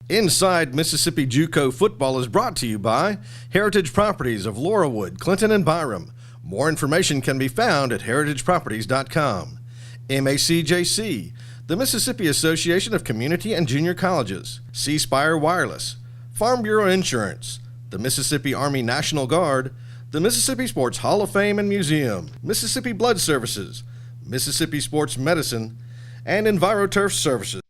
Inside Mississippi JUCO Football is brought to you by Heritage Properties of Laurelwood, Clinton, and Byram. More information can be found at heritageproperties.com. MACJC, the Mississippi Association of Community and Junior Colleges. C Spire Wireless, Farm Bureau Insurance, the Mississippi Army National Guard, the Mississippi Sports Hall of Fame and Museum, Mississippi Blood Services, Mississippi Sports Medicine, and EnviroTurf Services.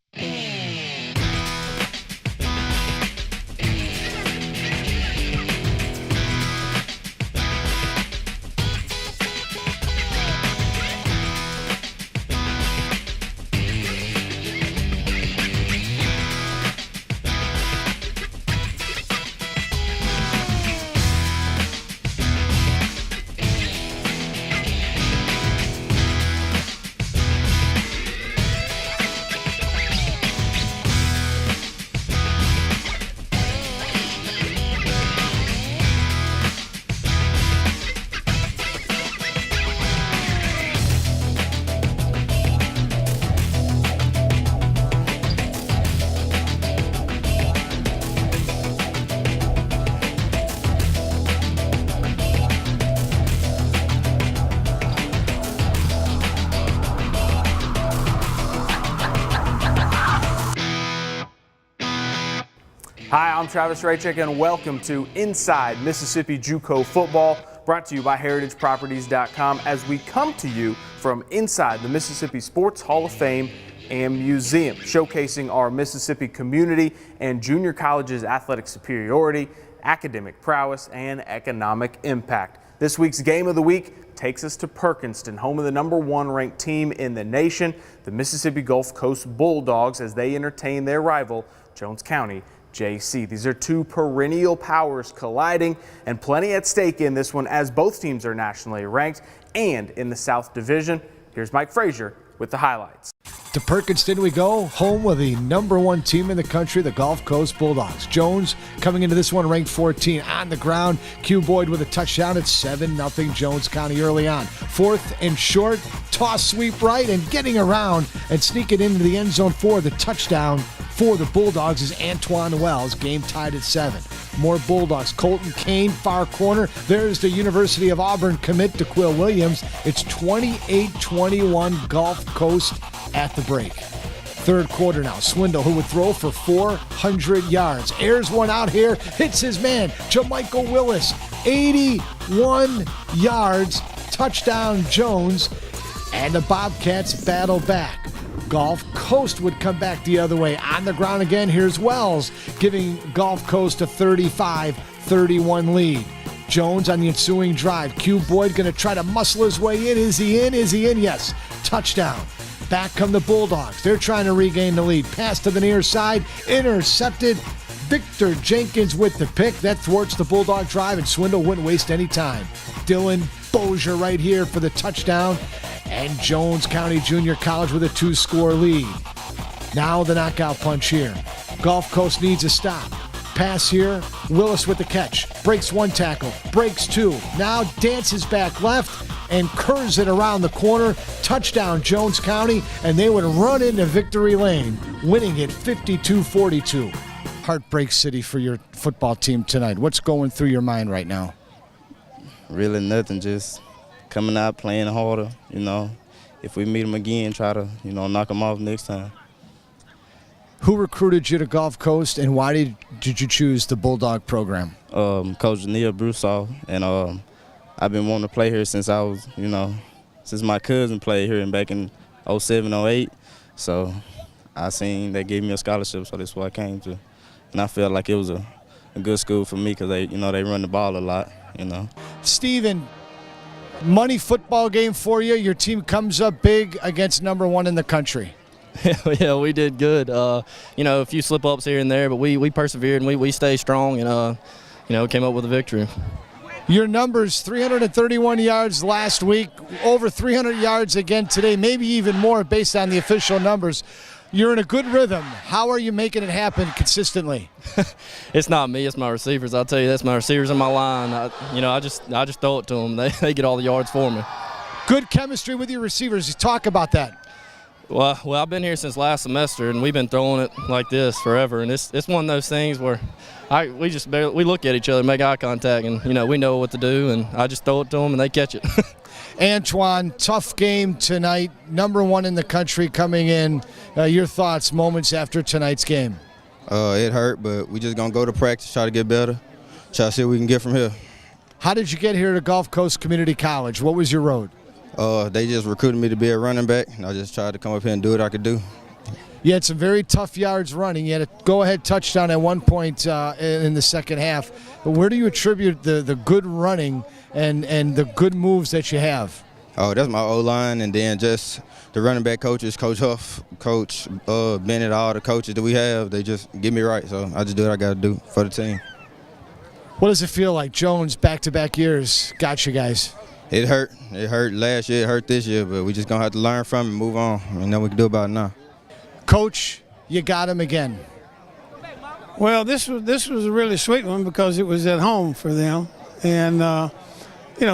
Hi, I'm Travis Raychick, and welcome to Inside Mississippi JUCO Football, brought to you by heritageproperties.com as we come to you from inside the Mississippi Sports Hall of Fame and Museum, showcasing our Mississippi community and junior colleges' athletic superiority, academic prowess, and economic impact. This week's Game of the Week takes us to Perkinston, home of the #1 ranked team in the nation, the Mississippi Gulf Coast Bulldogs, as they entertain their rival, Jones County JC. These are two perennial powers colliding, and plenty at stake in this one as both teams are nationally ranked and in the South Division. Here's Mike Frazier with the highlights. To Perkinston we go, home with the #1 team in the country, the Gulf Coast Bulldogs. Jones coming into this one ranked 14 on the ground. Q Boyd with a touchdown at 7-0 Jones County early on. 4th and short, toss sweep right and getting around and sneaking into the end zone for the touchdown for the Bulldogs is Antoine Wells. Game tied at 7. More Bulldogs. Colton Kane, far corner. There's the University of Auburn commit to Quill Williams. It's 28-21 Gulf Coast at the break. Third quarter now. Swindle, who would throw for 400 yards. Airs one out here. Hits his man, Jamichael Willis. 81 yards. Touchdown Jones. And the Bobcats battle back. Gulf Coast would come back the other way. On the ground again, here's Wells, giving Gulf Coast a 35-31 lead. Jones on the ensuing drive. Q Boyd going to try to muscle his way in. Is he in? Is he in? Yes. Touchdown. Back come the Bulldogs. They're trying to regain the lead. Pass to the near side. Intercepted. Victor Jenkins with the pick. That thwarts the Bulldog drive, and Swindle wouldn't waste any time. Dylan Bozier right here for the touchdown. And Jones County Junior College with a 2-score lead. Now the knockout punch here. Gulf Coast needs a stop. Pass here. Willis with the catch. Breaks one tackle. Breaks two. Now dances back left and curves it around the corner. Touchdown Jones County, and they would run into victory lane, winning it 52-42. Heartbreak city for your football team tonight. What's going through your mind right now? Really nothing, just coming out, playing harder, If we meet them again, try to, knock them off next time. Who recruited you to Gulf Coast, and why did you choose the Bulldog program? Coach Neil Broussard, and I've been wanting to play here since I was, since my cousin played here back in 07, 08. So I seen they gave me a scholarship, so that's what I came to. And I felt like it was a good school for me because they, they run the ball a lot, Steven, money football game for you. Your team comes up big against #1 in the country. Yeah, we did good. A few slip-ups here and there, but we persevered and we stayed strong and, came up with a victory. Your numbers, 331 yards last week, over 300 yards again today, maybe even more based on the official numbers. You're in a good rhythm. How are you making it happen consistently? It's not me, it's my receivers. I'll tell you, that's my receivers in my line. I just throw it to them. They get all the yards for me. Good chemistry with your receivers. Talk about that. Well, I've been here since last semester, and we've been throwing it like this forever. And it's one of those things where we look at each other, make eye contact, and we know what to do. And I just throw it to them, and they catch it. Antoine, tough game tonight. Number 1 in the country coming in. Your thoughts, moments after tonight's game? It hurt, but we just gonna go to practice, try to get better, try to see what we can get from here. How did you get here to Gulf Coast Community College? What was your road? They just recruited me to be a running back, and I just tried to come up here and do what I could do. You had some very tough yards running. You had a go-ahead touchdown at one point in the second half. But where do you attribute the good running and the good moves that you have? Oh, that's my O-line, and then just the running back coaches, Coach Huff, Coach Bennett, all the coaches that we have, they just get me right. So I just do what I got to do for the team. What does it feel like? Jones, back-to-back years, got you guys. It hurt. It hurt last year. It hurt this year. But we just going to have to learn from it and move on. And then we can do about it now. Coach, you got him again. Well, this was a really sweet one because it was at home for them. And,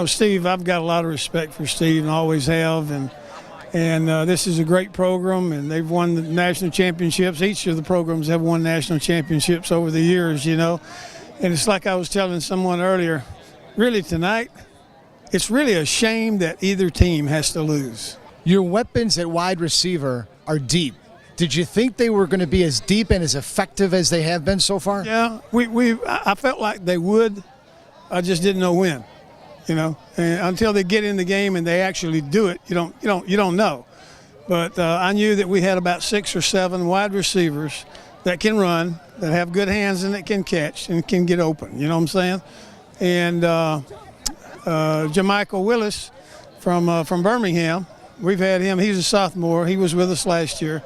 Steve, I've got a lot of respect for Steve and always have. And this is a great program, and they've won the national championships. Each of the programs have won national championships over the years, And it's like I was telling someone earlier, really tonight, it's really a shame that either team has to lose. Your weapons at wide receiver are deep. Did you think they were going to be as deep and as effective as they have been so far? Yeah, I felt like they would. I just didn't know when. And until they get in the game and they actually do it, you don't know. But I knew that we had about 6 or 7 wide receivers that can run, that have good hands, and that can catch and can get open. You know what I'm saying? And Jermichael Willis from Birmingham, we've had him. He's a sophomore. He was with us last year,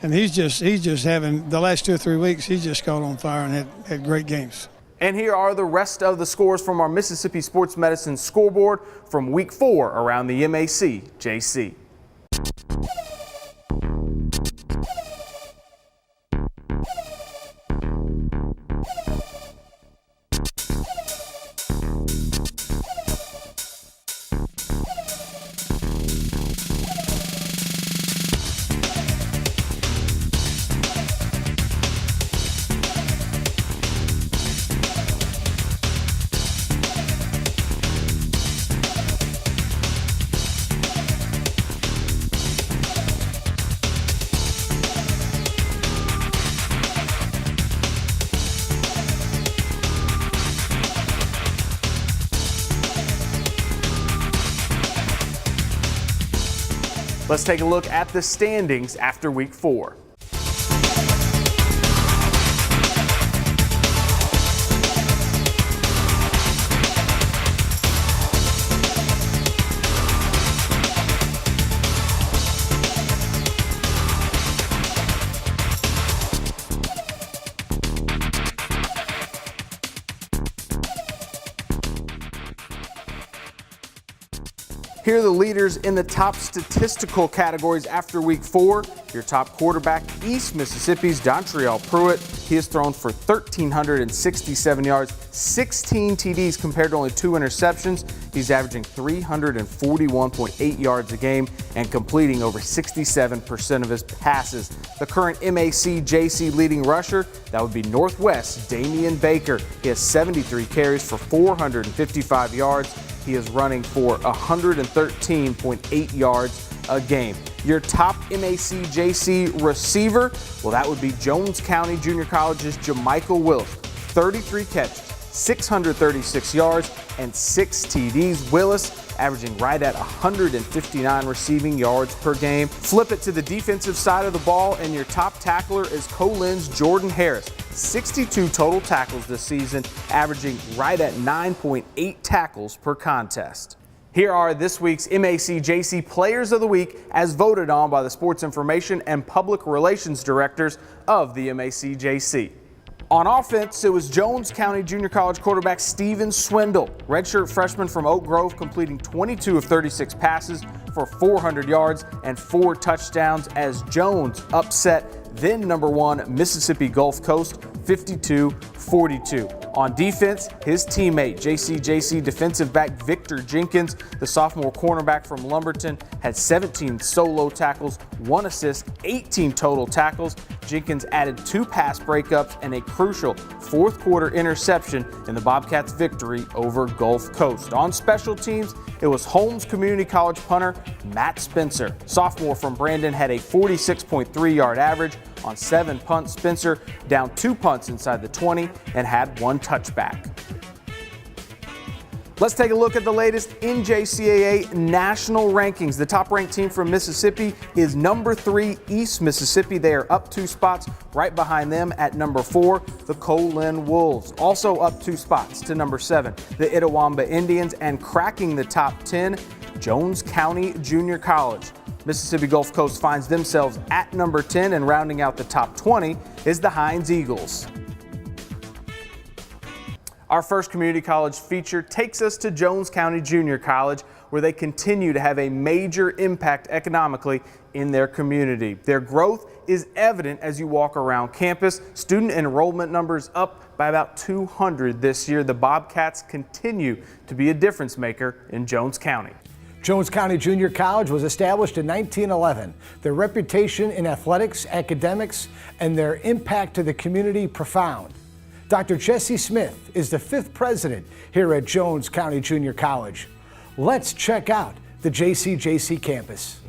and he's just having the last 2 or 3 weeks. He's just caught on fire and had great games. And here are the rest of the scores from our Mississippi Sports Medicine scoreboard from Week 4 around the MACJC. Let's take a look at the standings after Week 4. Here are the leaders in the top statistical categories after Week 4. Your top quarterback, East Mississippi's Dontrell Pruitt. He has thrown for 1,367 yards, 16 TDs compared to only 2 interceptions. He's averaging 341.8 yards a game and completing over 67% of his passes. The current MACJC leading rusher, that would be Northwest Damian Baker. He has 73 carries for 455 yards. He is running for 113.8 yards a game. Your top MACJC receiver, well, that would be Jones County Junior College's Jermichael Willis. 33 catches, 636 yards, and 6 TDs. Willis averaging right at 159 receiving yards per game. Flip it to the defensive side of the ball, and your top tackler is Colin's Jordan Harris. 62 total tackles this season, averaging right at 9.8 tackles per contest. Here are this week's MACJC Players of the Week as voted on by the Sports Information and Public Relations Directors of the MACJC. On offense, it was Jones County Junior College quarterback Steven Swindle, redshirt freshman from Oak Grove, completing 22 of 36 passes for 400 yards and 4 touchdowns as Jones upset then #1 Mississippi Gulf Coast 52-42. On defense, his teammate, JCJC defensive back Victor Jenkins, the sophomore cornerback from Lumberton, had 17 solo tackles, 1 assist, 18 total tackles. Jenkins added 2 pass breakups and a crucial fourth quarter interception in the Bobcats' victory over Gulf Coast. On special teams, it was Holmes Community College punter Matt Spencer. Sophomore from Brandon had a 46.3-yard average. On 7 punts, Spencer down 2 punts inside the 20 and had 1 touchback. Let's take a look at the latest NJCAA national rankings. The top-ranked team from Mississippi is number 3, East Mississippi. They are up 2 spots. Right behind them at number 4, the Colin Wolves. Also up 2 spots to number 7, the Itawamba Indians. And cracking the top 10, Jones County Junior College. Mississippi Gulf Coast finds themselves at number 10, and rounding out the top 20 is the Hines Eagles. Our first community college feature takes us to Jones County Junior College, where they continue to have a major impact economically in their community. Their growth is evident as you walk around campus. Student enrollment numbers up by about 200 this year. The Bobcats continue to be a difference maker in Jones County. Jones County Junior College was established in 1911. Their reputation in athletics, academics, and their impact to the community profound. Dr. Jesse Smith is the 5th president here at Jones County Junior College. Let's check out the JCJC campus.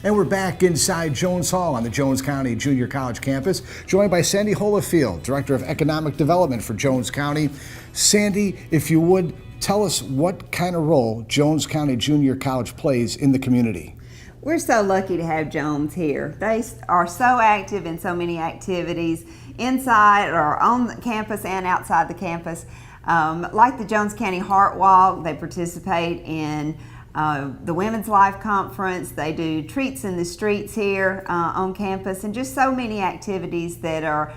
And we're back inside Jones Hall on the Jones County Junior College campus, joined by Sandy Holofield, Director of Economic Development for Jones County. Sandy, if you would, tell us what kind of role Jones County Junior College plays in the community. We're so lucky to have Jones here. They are so active in so many activities inside or on the campus and outside the campus. Like the Jones County Heart Walk, they participate in the Women's Life Conference. They do treats in the streets here on campus, and just so many activities that are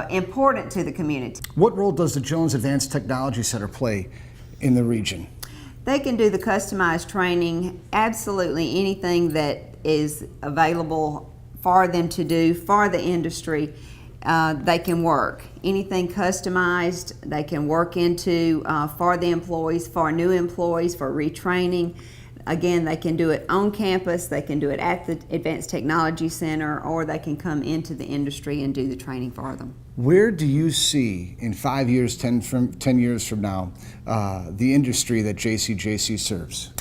important to the community. What role does the Jones Advanced Technology Center play in the region? They can do the customized training, absolutely anything that is available for them to do for the industry. They can work. Anything customized, they can work into for the employees, for new employees, for retraining. Again, they can do it on campus, they can do it at the Advanced Technology Center, or they can come into the industry and do the training for them. Where do you see in 5 years, 10 years from now, the industry that JCJC serves?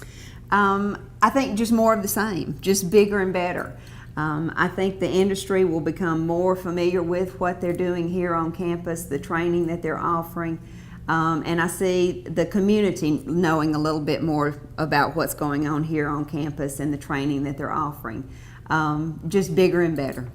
I think just more of the same, just bigger and better. I think the industry will become more familiar with what they're doing here on campus, the training that they're offering. And I see the community knowing a little bit more about what's going on here on campus and the training that they're offering. Just bigger and better.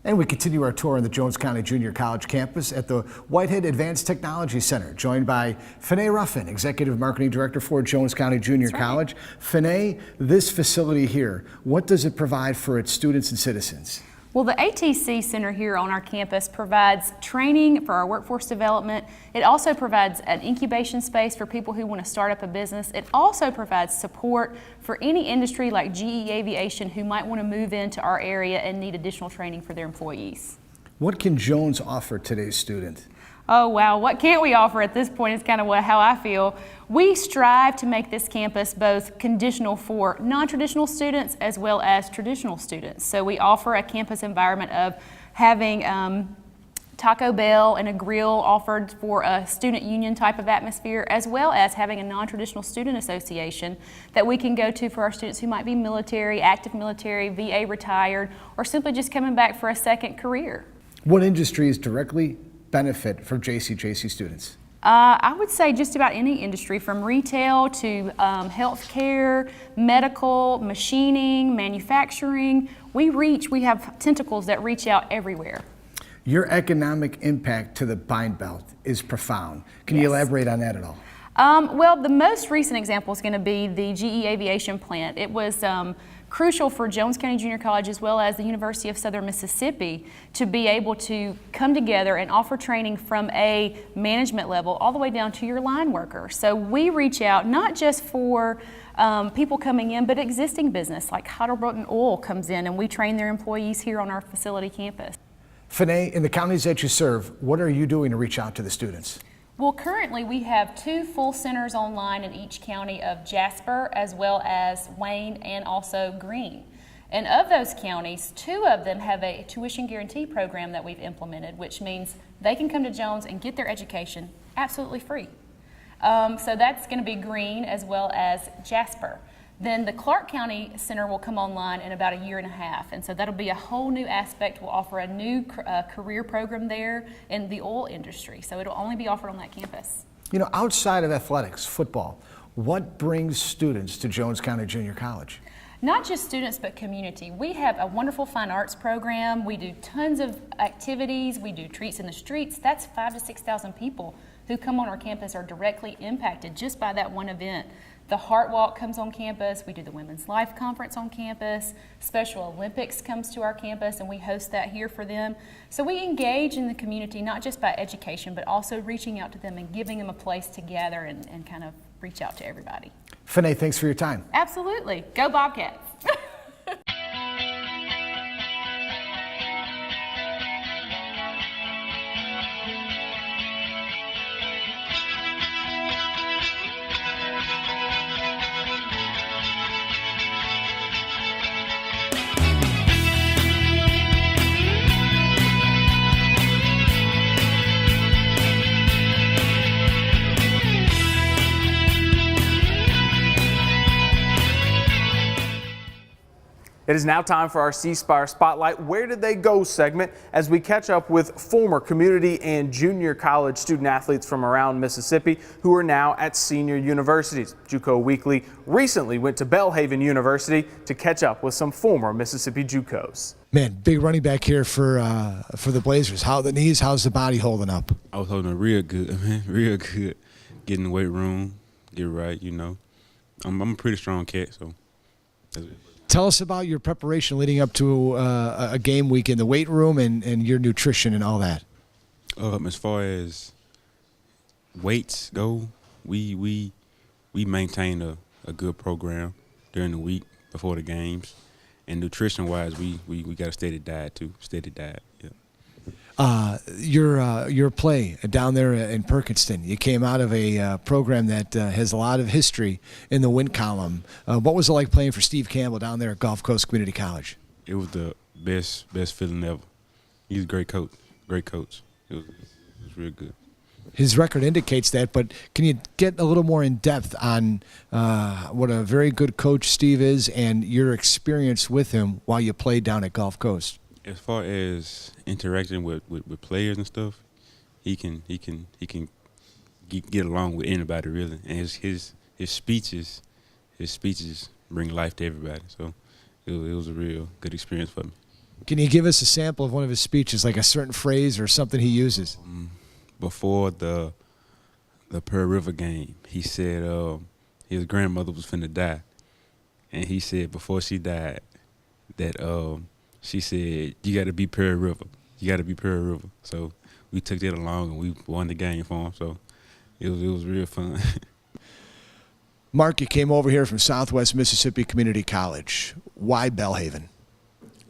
And we continue our tour on the Jones County Junior College campus at the Whitehead Advanced Technology Center, joined by Finney Ruffin, Executive Marketing Director for Jones County Junior College. Finney, this facility here, what does it provide for its students and citizens? Well, the ATC Center here on our campus provides training for our workforce development. It also provides an incubation space for people who want to start up a business. It also provides support for any industry like GE Aviation who might want to move into our area and need additional training for their employees. What can Jones offer today's student? Oh wow, what can't we offer at this point is kind of how I feel. We strive to make this campus both conditional for non-traditional students as well as traditional students. So we offer a campus environment of having Taco Bell and a grill offered for a student union type of atmosphere, as well as having a non-traditional student association that we can go to for our students who might be military, active military, VA retired, or simply just coming back for a second career. What industries directly benefit from JCJC students? I would say just about any industry, from retail to healthcare, medical, machining, manufacturing. We have tentacles that reach out everywhere. Your economic impact to the Pine Belt is profound. Can you elaborate on that at all? Well, the most recent example is going to be the GE Aviation plant. It was crucial for Jones County Junior College as well as the University of Southern Mississippi to be able to come together and offer training from a management level all the way down to your line worker. So we reach out not just for people coming in, but existing business like Heidelberg Oil comes in and we train their employees here on our facility campus. Finney, in the counties that you serve, what are you doing to reach out to the students? Well, currently we have 2 full centers online in each county of Jasper, as well as Wayne and also Greene. And of those counties, 2 of them have a tuition guarantee program that we've implemented, which means they can come to Jones and get their education absolutely free. So that's going to be Greene as well as Jasper. Then the Clark County Center will come online in about a year and a half, and so that'll be a whole new aspect. We'll offer a new career program there in the oil industry, so it'll only be offered on that campus. You know, outside of athletics, football, what brings students to Jones County Junior College? Not just students, but community. We have a wonderful fine arts program. We do tons of activities. We do treats in the streets. That's 5,000 to 6,000 people who come on our campus are directly impacted just by that one event. The Heart Walk comes on campus. We do the Women's Life Conference on campus. Special Olympics comes to our campus, and we host that here for them. So we engage in the community, not just by education, but also reaching out to them and giving them a place to gather and kind of reach out to everybody. Fanae, thanks for your time. Absolutely. Go Bobcats. It is now time for our C Spire Spotlight Where Did They Go segment as we catch up with former community and junior college student athletes from around Mississippi who are now at senior universities. JUCO Weekly recently went to Belhaven University to catch up with some former Mississippi JUCOs. Man, big running back here for the Blazers. How are the knees? How's the body holding up? I was holding it real good, man, real good. Get in the weight room, get right, you know. I'm a pretty strong cat, so that's it. Tell us about your preparation leading up to a game week in the weight room and your nutrition and all that. As far as weights go, we maintain a good program during the week before the games. And nutrition-wise, we got a steady diet, too. Steady diet, yeah. Your play down there in Perkinston, you came out of a program that has a lot of history in the win column. What was it like playing for Steve Campbell down there at Gulf Coast Community College? It was the best feeling ever. He's a great coach. It was real good. His record indicates that, but can you get a little more in depth on what a very good coach Steve is and your experience with him while you played down at Gulf Coast? As far as interacting with players and stuff, he can get along with anybody really, and his speeches bring life to everybody. So it was a real good experience for me. Can you give us a sample of one of his speeches, like a certain phrase or something he uses? Before the Pearl River game, he said his grandmother was finna die, and he said before she died that she said, "You got to be Pearl River. You got to be Pearl River." So we took that along and we won the game for him. So it was real fun. Mark, you came over here from Southwest Mississippi Community College. Why Belhaven?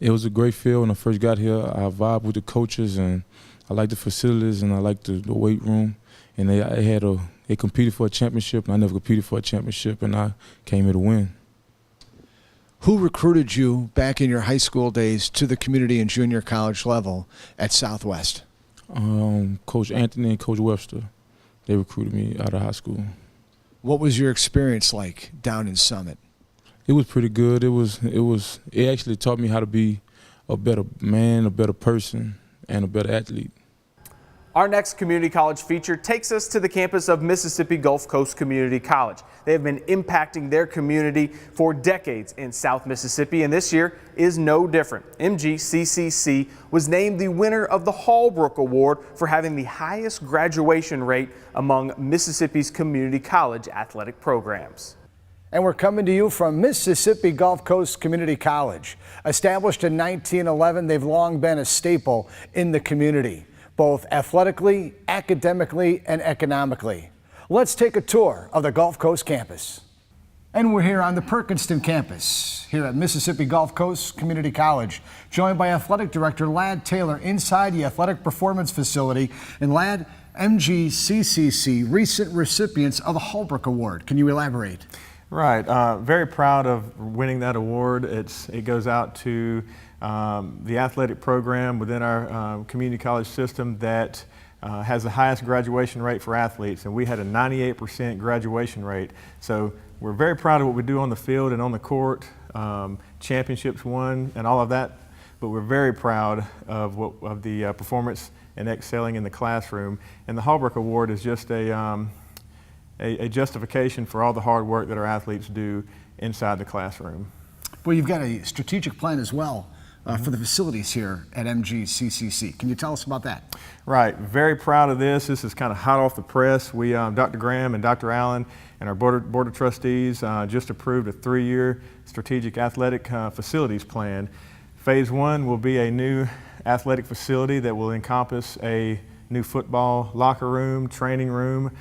It was a great feel when I first got here. I vibed with the coaches, and I liked the facilities, and I liked the weight room. And they competed for a championship, and I never competed for a championship, and I came here to win. Who recruited you back in your high school days to the community and junior college level at Southwest? Coach Anthony and Coach Webster. They recruited me out of high school. What was your experience like down in Summit? It was pretty good. It actually taught me how to be a better man, a better person, and a better athlete. Our next community college feature takes us to the campus of Mississippi Gulf Coast Community College. They have been impacting their community for decades in South Mississippi, and this year is no different. MGCCC was named the winner of the Hallbrook Award for having the highest graduation rate among Mississippi's community college athletic programs. And we're coming to you from Mississippi Gulf Coast Community College. Established in 1911, they've long been a staple in the community, both athletically, academically, and economically. Let's take a tour of the Gulf Coast campus. And we're here on the Perkinston campus, here at Mississippi Gulf Coast Community College, joined by Athletic Director Ladd Taylor inside the Athletic Performance Facility. And Ladd, MGCCC, recent recipients of the Holbrook Award. Can you elaborate? Right. Very proud of winning that award. It goes out to the athletic program within our community college system that has the highest graduation rate for athletes, and we had a 98% graduation rate. So we're very proud of what we do on the field and on the court, championships won and all of that, but we're very proud of the performance and excelling in the classroom. And the Holbrook Award is just a justification for all the hard work that our athletes do inside the classroom. Well, you've got a strategic plan as well for the facilities here at MGCCC. Can you tell us about that? Right, very proud of this. This is kind of hot off the press. We, Dr. Graham and Dr. Allen and our Board of Trustees just approved a 3-year strategic athletic facilities plan. Phase 1 will be a new athletic facility that will encompass a new football locker room, training room,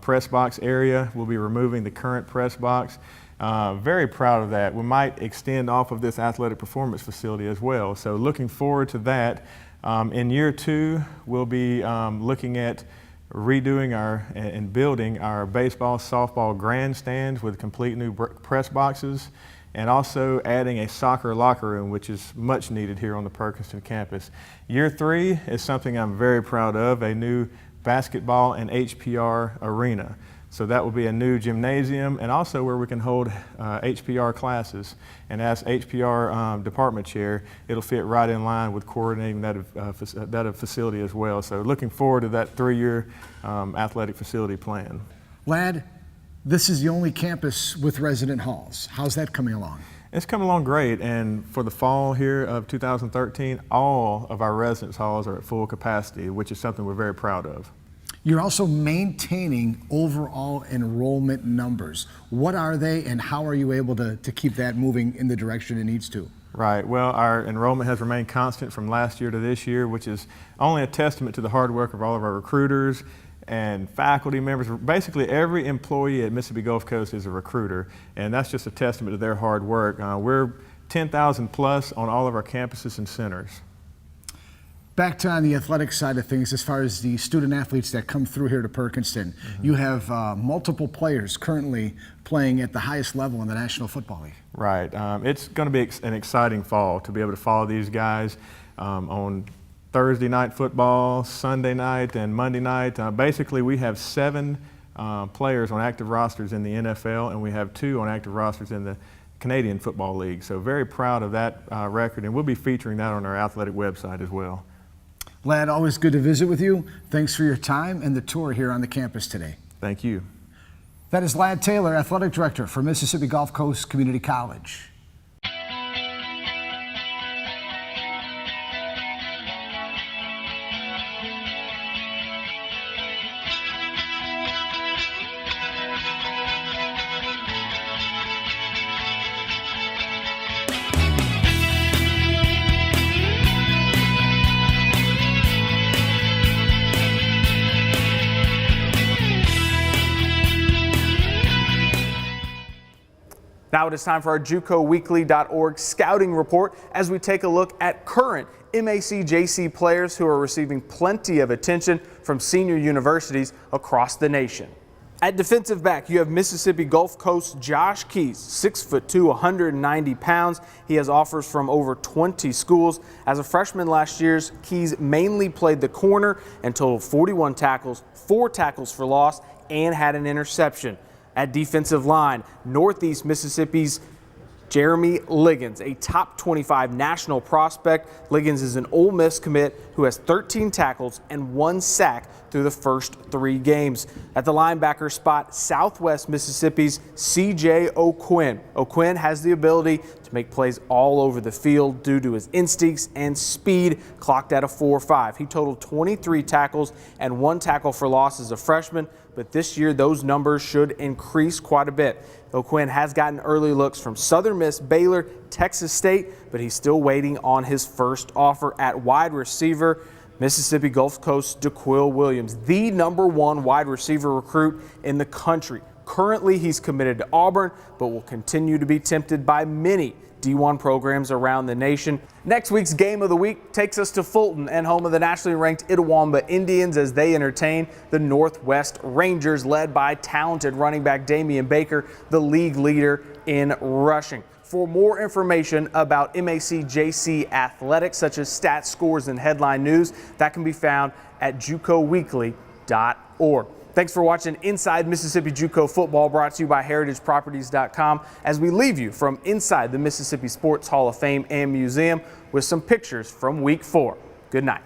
press box area. We'll be removing the current press box. Very proud of that. We might extend off of this athletic performance facility as well. So looking forward to that. In year 2, we'll be looking at redoing and building our baseball, softball grandstands with complete new press boxes, and also adding a soccer locker room, which is much needed here on the Perkinston campus. Year 3 is something I'm very proud of, a new basketball and HPR arena. So that will be a new gymnasium and also where we can hold HPR classes. And as HPR department chair, it'll fit right in line with coordinating that facility as well. So looking forward to that 3-year athletic facility plan. Lad, this is the only campus with resident halls. How's that coming along? It's coming along great, and for the fall here of 2013, all of our residence halls are at full capacity, which is something we're very proud of. You're also maintaining overall enrollment numbers. What are they, and how are you able to keep that moving in the direction it needs to? Right. Well, our enrollment has remained constant from last year to this year, which is only a testament to the hard work of all of our recruiters and faculty members. Basically, every employee at Mississippi Gulf Coast is a recruiter, and that's just a testament to their hard work. We're 10,000 plus on all of our campuses and centers. Back to on the athletic side of things, as far as the student athletes that come through here to Perkinston, you have multiple players currently playing at the highest level in the National Football League. Right. It's going to be an exciting fall to be able to follow these guys on Thursday night football, Sunday night, and Monday night. Basically, we have 7 players on active rosters in the NFL, and we have 2 on active rosters in the Canadian Football League. So very proud of that record, and we'll be featuring that on our athletic website as well. Lad, always good to visit with you. Thanks for your time and the tour here on the campus today. Thank you. That is Lad Taylor, Athletic Director for Mississippi Gulf Coast Community College. Now it is time for our JUCOweekly.org scouting report as we take a look at current MACJC players who are receiving plenty of attention from senior universities across the nation. At defensive back, you have Mississippi Gulf Coast Josh Keys, 6'2", 190 pounds. He has offers from over 20 schools. As a freshman last year, Keys mainly played the corner and totaled 41 tackles, 4 tackles for loss, and had an interception. At defensive line, Northeast Mississippi's Jeremy Liggins, a top 25 national prospect. Liggins is an Ole Miss commit who has 13 tackles and 1 sack through the first 3 games. At the linebacker spot, Southwest Mississippi's C.J. O'Quinn. O'Quinn has the ability to make plays all over the field due to his instincts and speed, clocked at a 4.5. He totaled 23 tackles and 1 tackle for loss as a freshman, but this year those numbers should increase quite a bit. O'Quinn has gotten early looks from Southern Miss, Baylor, Texas State, but he's still waiting on his first offer. At wide receiver, Mississippi Gulf Coast DeQuill Williams, the #1 wide receiver recruit in the country. Currently, he's committed to Auburn, but will continue to be tempted by many D1 programs around the nation. Next week's Game of the Week takes us to Fulton and home of the nationally ranked Itawamba Indians as they entertain the Northwest Rangers, led by talented running back Damian Baker, the league leader in rushing. For more information about MACJC athletics, such as stats, scores, and headline news, that can be found at JUCOweekly.org. Thanks for watching Inside Mississippi JUCO Football, brought to you by HeritageProperties.com, as we leave you from inside the Mississippi Sports Hall of Fame and Museum with some pictures from Week 4. Good night.